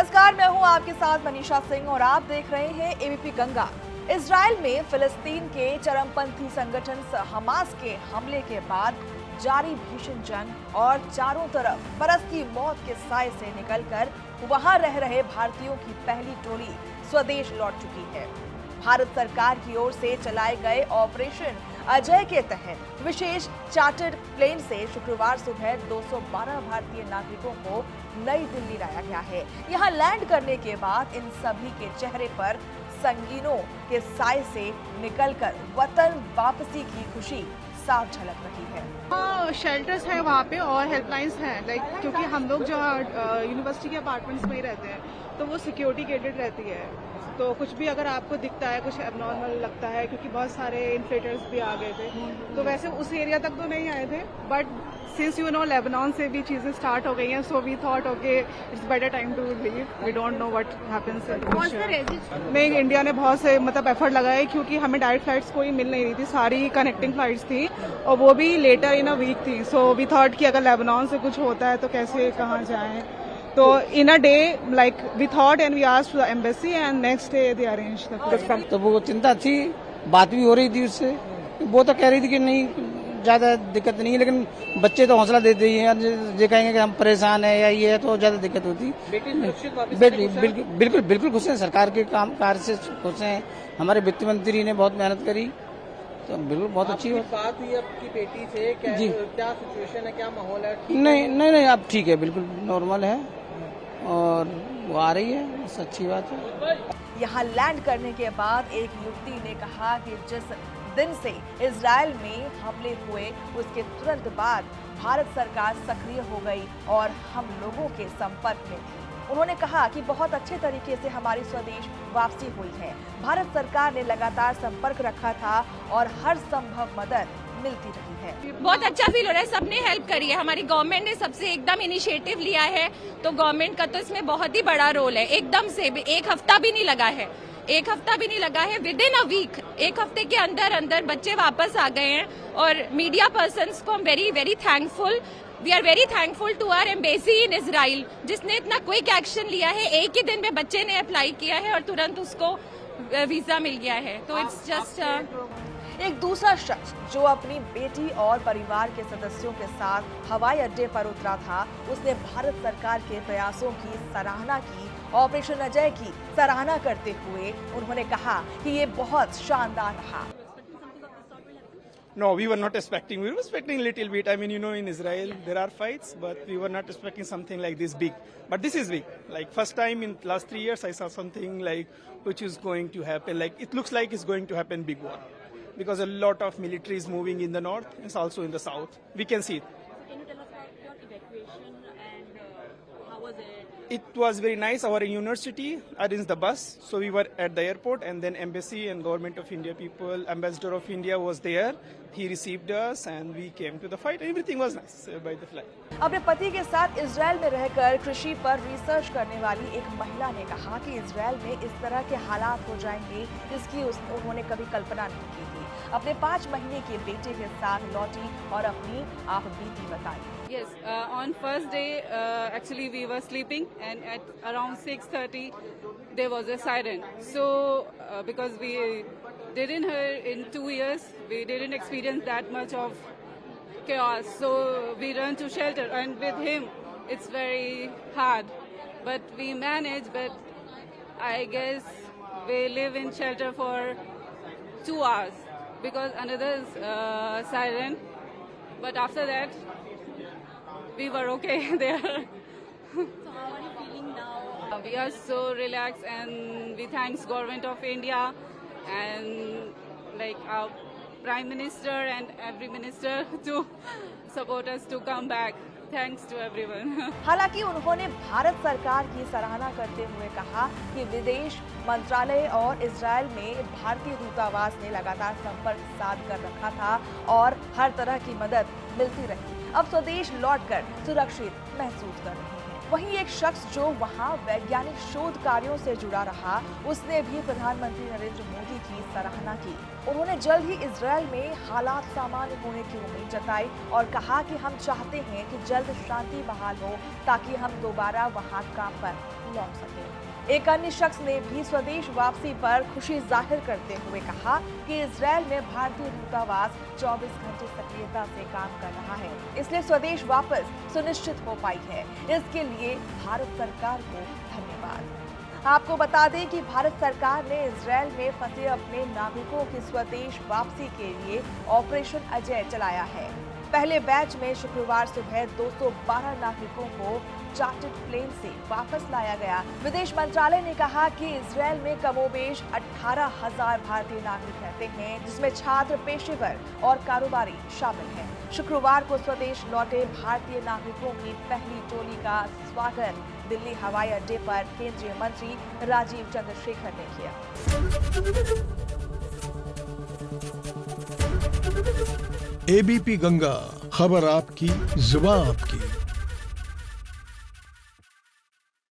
नमस्कार, मैं हूं आपके साथ मनीषा सिंह और आप देख रहे हैं एबीपी गंगा। इजराइल में फिलिस्तीन के चरमपंथी संगठन हमास के हमले के बाद जारी भीषण जंग और चारों तरफ बरसती मौत के साए से निकलकर वहां रह रहे भारतीयों की पहली टोली स्वदेश लौट चुकी है। भारत सरकार की ओर से चलाए गए ऑपरेशन अजय के तहत विशेष चार्टर्ड प्लेन से शुक्रवार सुबह 212 भारतीय नागरिकों को नई दिल्ली लाया गया है। यहां लैंड करने के बाद इन सभी के चेहरे पर संगीनों के साए से निकलकर वतन वापसी की खुशी साफ झलक रही है। शेल्टर्स हैं वहाँ पे और हेल्पलाइंस हैं, क्योंकि हम लोग जो यूनिवर्सिटी के अपार्टमेंट्स में ही रहते हैं तो वो सिक्योरिटी गेटेड रहती है। तो कुछ भी अगर आपको दिखता है, कुछ एबनॉर्मल लगता है, क्योंकि बहुत सारे इन्फ्लेटर्स भी आ गए थे, तो वैसे उस एरिया तक तो नहीं आए थे, बट सिंस लेबनान से भी चीजें स्टार्ट हो गई हैं, so we thought okay it's better time to leave, we don't know what happens in future. नहीं, इंडिया ने बहुत से एफर्ट लगाए, क्योंकि हमें डायरेक्ट फ्लाइट्स कोई मिल नहीं रही थी, सारी कनेक्टिंग फ्लाइट्स थी और वो भी लेटर इन अ वीक थी। सो वी थॉट कि अगर लेबनान से कुछ होता है तो कैसे कहाँ जाएं। तो in a day we thought and we asked the embassy and next day they arrange the flight. तो वो चिंता थी, बात भी हो रही थी उससे, वो तो कह रही थी कि नहीं ज्यादा दिक्कत नहीं है, लेकिन बच्चे तो हौसला देते ही हैं, ये कहेंगे कि हम परेशान है या ये है तो ज्यादा दिक्कत होती। बिल्कुल बिल्कुल खुश हैं, सरकार के काम कार्य से खुश हैं। हमारे वित्त मंत्री ने बहुत मेहनत करी, तो बिल्कुल बहुत अच्छी बात हुई आपकी बेटी से, क्या जी, क्या सिचुएशन है, क्या माहौल है? नहीं अब ठीक है, बिल्कुल नॉर्मल है और वो आ रही है, बस अच्छी बात है। यहाँ लैंड करने के बाद एक युवती ने कहा कि जिस दिन से इजराइल में हमले हुए उसके तुरंत बाद भारत सरकार सक्रिय हो गई और हम लोगों के संपर्क में थी। उन्होंने कहा कि बहुत अच्छे तरीके से हमारी स्वदेश वापसी हुई है। भारत सरकार ने लगातार संपर्क रखा था और हर संभव मदद मिलती रही है। बहुत अच्छा फील हो रहा है, सबने हेल्प करी है, हमारी गवर्नमेंट ने सबसे एकदम इनिशिएटिव लिया है, तो गवर्नमेंट का तो इसमें बहुत ही बड़ा रोल है। एकदम से एक हफ्ता भी नहीं लगा है, विद इन अ वीक, एक हफ्ते के अंदर अंदर बच्चे वापस आ गए हैं। और मीडिया पर्सन्स को हम very thankful, we are very thankful to our embassy in Israel, जिसने इतना क्विक एक्शन लिया है। एक ही दिन में बच्चे ने अप्लाई किया है और तुरंत उसको वीजा मिल गया है। तो इट्स जस्ट एक दूसरा शख्स जो अपनी बेटी और परिवार के सदस्यों के साथ हवाई अड्डे पर उतरा था, उसने भारत सरकार के प्रयासों की सराहना की। ऑपरेशन अजय की सराहना करते हुए उन्होंने कहा कि ये बहुत शानदार रहा। No, we were not expecting. We were expecting a little bit. I mean, in Israel there are fights, but we were not expecting something like this big. But this is big. Like first time in last 3 years, I saw something like which is going to happen. Like it looks like it's going to happen big war, because a lot of military is moving in the north. It's also in the south. We can see it. Can you tell us about your evacuation and how was it? It was very nice. Our university arranged the bus, so we were at the airport, and then embassy and government of India people, ambassador of India was there. He received us, and we came to the fight. Everything was nice by the flight. अपने पति के साथ Israel में रहकर कृषि पर research करने वाली एक महिला ने कहा कि इजराइल में इस तरह के हालात हो जाएंगे जिसकी उन्होंने कभी कल्पना नहीं की थी। अपने 5 महीने के बेटे के साथ लौटी और अपनी आप बीती बताई। Yes, on first day, actually we were sleeping, and at around 6:30 there was a siren. So because we didn't hear in 2 years, we didn't experience that much of chaos. So we ran to shelter, and with him, it's very hard, but we managed. But I guess we live in shelter for 2 hours because another siren. But after that, we were okay there. So how are you feeling now? We are so relaxed, and we thanks government of India and like our prime minister and every minister to support us to come back. Thanks to everyone. हालांकि उन्होंने भारत सरकार की सराहना करते हुए कहा कि विदेश मंत्रालय और इजराइल में भारतीय दूतावास ने लगातार संपर्क साध कर रखा था और हर तरह की मदद मिलती रही। अब स्वदेश लौटकर सुरक्षित महसूस कर रहे हैं। वहीं एक शख्स जो वहां वैज्ञानिक शोध कार्यों से जुड़ा रहा, उसने भी प्रधानमंत्री नरेंद्र मोदी की सराहना की। उन्होंने जल्द ही इजराइल में हालात सामान्य होने की उम्मीद जताई और कहा कि हम चाहते हैं कि जल्द शांति बहाल हो ताकि हम दोबारा वहां काम पर लौट सके। एक अन्य शख्स ने भी स्वदेश वापसी पर खुशी जाहिर करते हुए कहा कि इजरायल में भारतीय दूतावास 24 घंटे सक्रियता से काम कर रहा है, इसलिए स्वदेश वापस सुनिश्चित हो पाई है। इसके लिए भारत सरकार को धन्यवाद। आपको बता दें कि भारत सरकार ने इजरायल में फंसे अपने नागरिकों की स्वदेश वापसी के लिए ऑपरेशन अजय चलाया है। पहले बैच में शुक्रवार सुबह 212 नागरिकों को चार्टर्ड प्लेन से वापस लाया गया। विदेश मंत्रालय ने कहा कि इजरायल में कमोबेश 18,000 भारतीय नागरिक रहते हैं, जिसमें छात्र, पेशेवर और कारोबारी शामिल हैं। शुक्रवार को स्वदेश लौटे भारतीय नागरिकों की पहली टोली का स्वागत दिल्ली हवाई अड्डे पर केंद्रीय मंत्री राजीव चंद्रशेखर ने किया। एबीपी गंगा, खबर आपकी, जुबान आपकी।